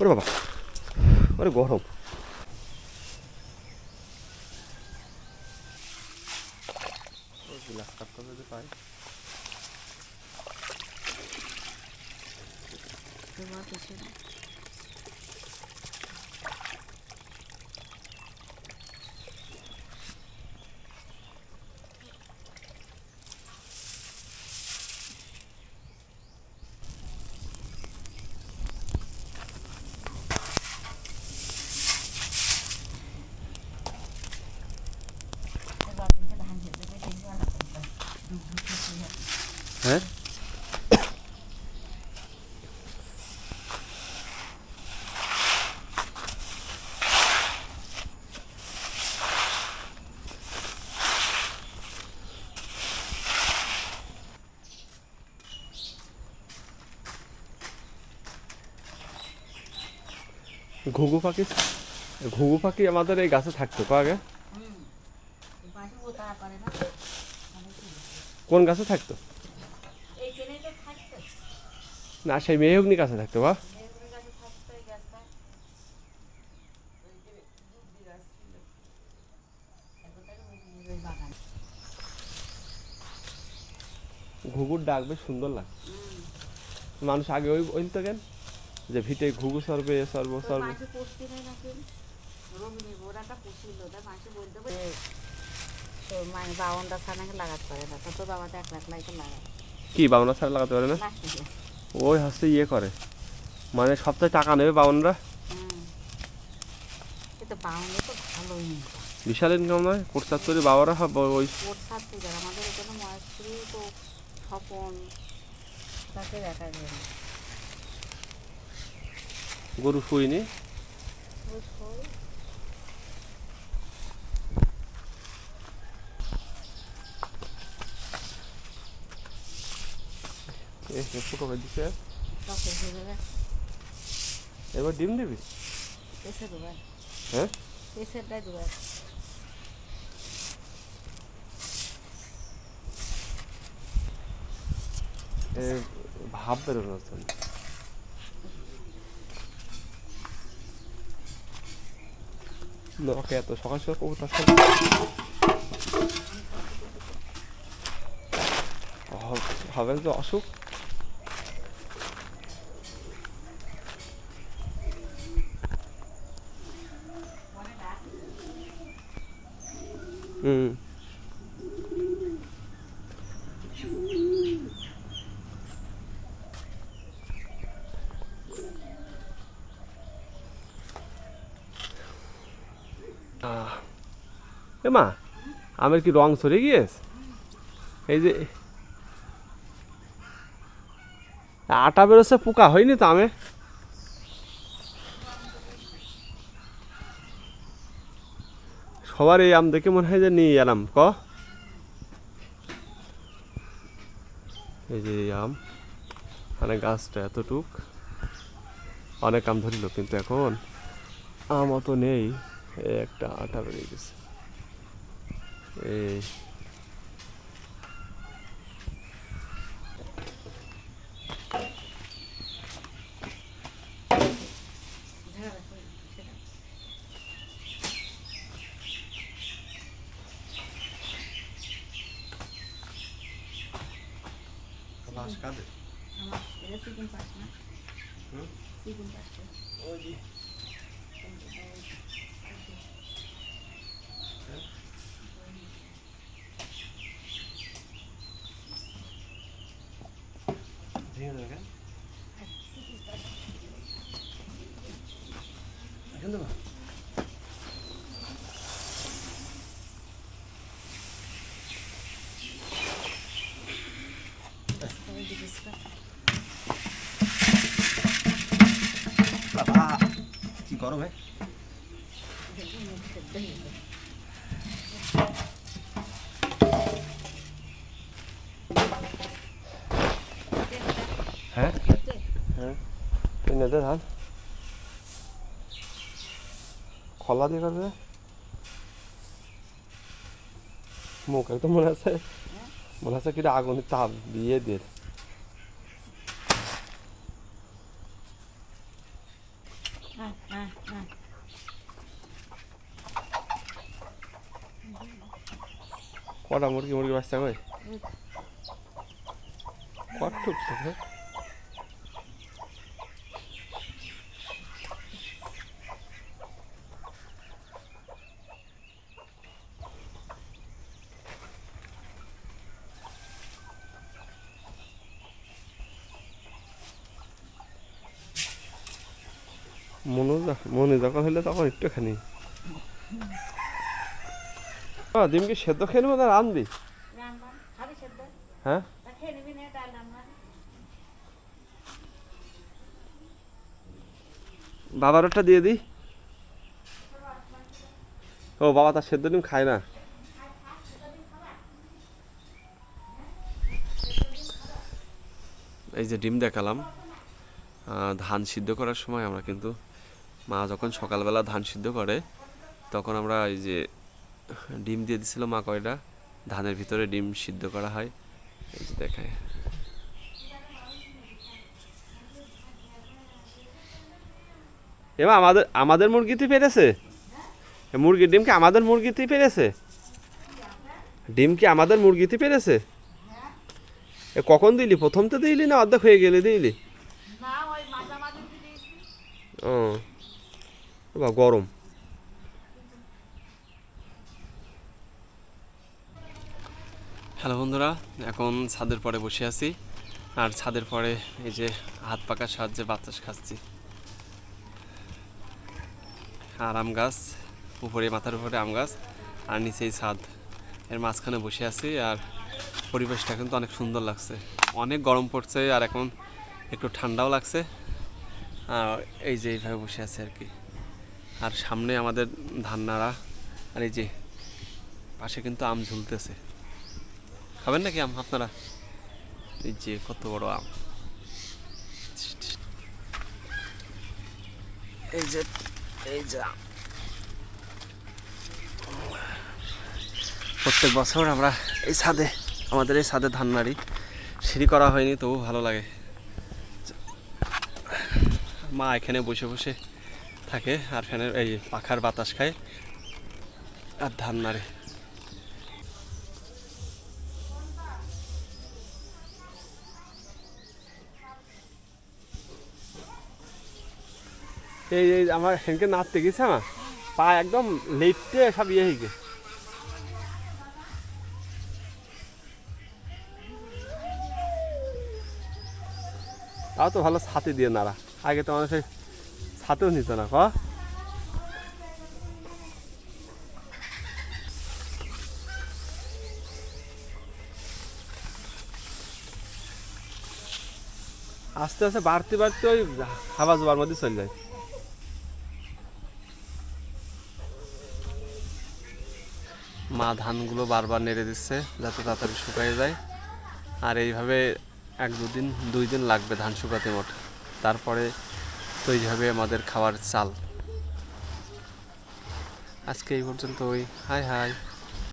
ওরে বাবা, ওরে গরম। গ্লাস কাটতে যদি পাই। হ্যাঁ, ঘুঘু পাখি, ঘুঘু পাখি আমাদের এই গাছে থাকতো তো আগে। কোন গাছে থাকতো? না, সেই মেহগনি গাছে থাকতো বা। ঘুঘুর ডাক বেশ সুন্দর লাগে। মানুষ আগে ওই ওই তো কেন যে ভিটে ঘুঘু সরবে সরব সরবে। কি বাউনা ছাড়া লাগাতে পারে না? ওই হচ্ছে ইয়ে করে, মানে সপ্তাহে টাকা নেবে বাউনরা। বিশাল ইনকাম নয়? কোটচাত্তরি বাবারা ওই আমাদের এখানে মহেশপুরি তো স্বপন তাকে দেখা যায়। গরু শুইনি। ফুটো করে দিচ্ছে। এবার ডিম দিবি? হ্যাঁ, ভাব বেরোনো হচ্ছে। ওকে, এত সকাল সকাল কবুতর হবে যে অসুখ। হুম, এ মা, আমের কি রং সরে গিয়েছে? এই যে আটা বেরোচ্ছে, পোকা হয়নি তো আমে? সবার এই আম দেখে মনে হয় যে নিয়ে এলাম ক। এই যে এই আম, মানে গাছটা এতটুক, অনেক আম ধরিল, কিন্তু এখন আম অত নেই। একটা আটা বেরিয়ে গেছে। এই বাস কাঁদে। ভেঙে দেবে কেন? এখান দেবা? বাবা কি গরম! হ্যাঁ হ্যাঁ, এনে দে ধান। খলা দিয়ে করবে মুখ একদম মনে আছে, মনে আছে কিটা আগুনের তাপ দিয়ে দিয়ে। কটা মুরগি বাচ্চা কই কটুক তো মনে যখন হইলে তখন একটুখানি ডিম কি সেদ্ধ খেয়ে নেবো না রাঁধবি হ্যাঁ বাবার ওটা দিয়ে দিই ও বাবা তার সেদ্ধ ডিম খায় না এই যে ডিম দেখালাম ধান সিদ্ধ করার সময় আমরা কিন্তু মা যখন সকালবেলা ধান সিদ্ধ করে তখন আমরা এই যে ডিম দিয়ে দিছিল মা কয়টা ধানের ভিতরে ডিম সিদ্ধ করা হয় এই যে দেখায় এবার আমাদের মুরগিতে পেরেছে মুরগির ডিম কি আমাদের মুরগিতে পেরেছে ডিম কি আমাদের মুরগিতে পেরেছে কখন দিলি প্রথম তো দিলি না অর্ধেক হয়ে গেলে দিলি ও বা গরম হ্যালো বন্ধুরা এখন ছাদের পরে বসে আছি আর ছাদের পরে এই যে হাত পাকার সাহায্যে বাতাস খাচ্ছি আর আম গাছ উপরে মাথার উপরে আম গাছ আর নিচেই ছাদ এর মাঝখানে বসে আছি আর পরিবেশটা কিন্তু অনেক সুন্দর লাগছে অনেক গরম পড়ছে আর এখন একটু ঠান্ডাও লাগছে আর এই যে এইভাবে বসে আছে আর কি আর সামনে আমাদের ধান নাড়া আর এই যে পাশে কিন্তু আম ঝুলতেছে খাবেন নাকি আম আপনারা এই যে কত বড় আম এই যে প্রত্যেক বছর আমরা এই ছাদে আমাদের এই ছাদে ধান নাড়ি সিঁড়ি করা হয়নি তবু ভালো লাগে মা এখানে বসে বসে থাকে আর ফ্যানের এই পাখার বাতাস খায় আর ধান নাড়ে এই আমার সেনকে নাচতে গেছে আমার পা একদম লেটে সব ইয়ে হয়ে গেছে তাও তো ভালো ছাতে দিয়ে নাড়া আগে তো মানুষ ছাতেও নিত না আস্তে আস্তে বাড়তে বাড়তে ওই হাওয়া জোয়ার মধ্যে চলে যায় মা ধানগুলো বারবার নেড়ে দিচ্ছে যাতে তাড়াতাড়ি শুকায় যায় আর এইভাবে দুই দিন লাগবে ধান শুকাতে মোট তারপরে তৈরি হবে আমাদের খাওয়ার চাল আজকে এই পর্যন্ত হাই